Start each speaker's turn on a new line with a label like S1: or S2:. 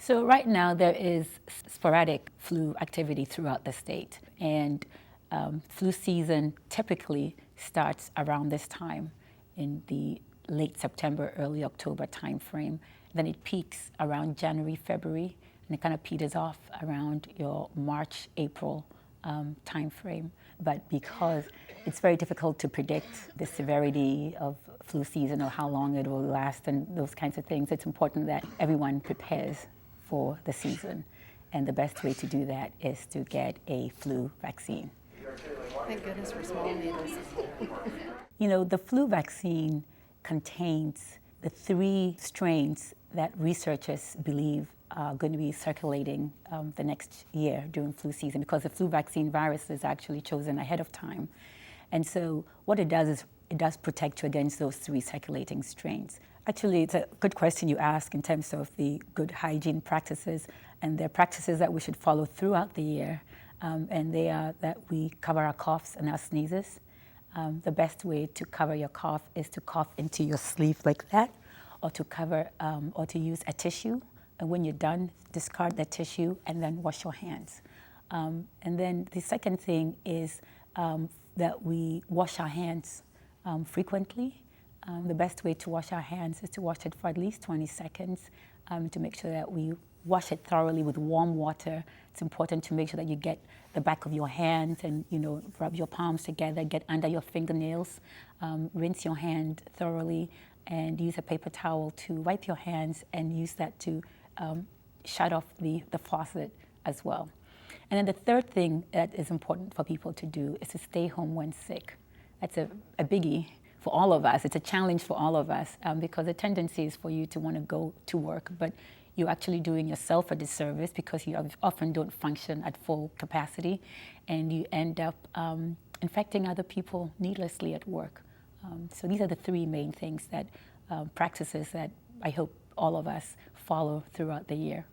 S1: So right now there is sporadic flu activity throughout the state, and flu season typically starts around this time in the late September, early October timeframe. Then it peaks around January, February, and it kind of peters off around your March, April timeframe. But because it's very difficult to predict the severity of flu season or how long it will last and those kinds of things, it's important that everyone prepares for the season. And the best way to do that is to get a flu vaccine.
S2: Thank goodness for small needles.
S1: You know, the flu vaccine contains the three strains that researchers believe are going to be circulating the next year during flu season, because the flu vaccine virus is actually chosen ahead of time. And so what it does is it does protect you against those three circulating strains. Actually, it's a good question you ask in terms of the good hygiene practices, and they're practices that we should follow throughout the year. And they are that we cover our coughs and our sneezes. The best way to cover your cough is to cough into your sleeve like that, or to cover, or to use a tissue. And when you're done, discard the tissue and then wash your hands. And then the second thing is that we wash our hands frequently. The best way to wash our hands is to wash it for at least 20 seconds to make sure that we wash it thoroughly with warm water. It's important to make sure that you get the back of your hands and, you know, rub your palms together, get under your fingernails, rinse your hand thoroughly, and use a paper towel to wipe your hands and use that to shut off the faucet as well. And then the third thing that is important for people to do is to stay home when sick. That's a biggie for all of us. It's a challenge for all of us because the tendency is for you to want to go to work, but you're actually doing yourself a disservice because you often don't function at full capacity, and you end up infecting other people needlessly at work. So these are the three main things that practices that I hope all of us follow throughout the year.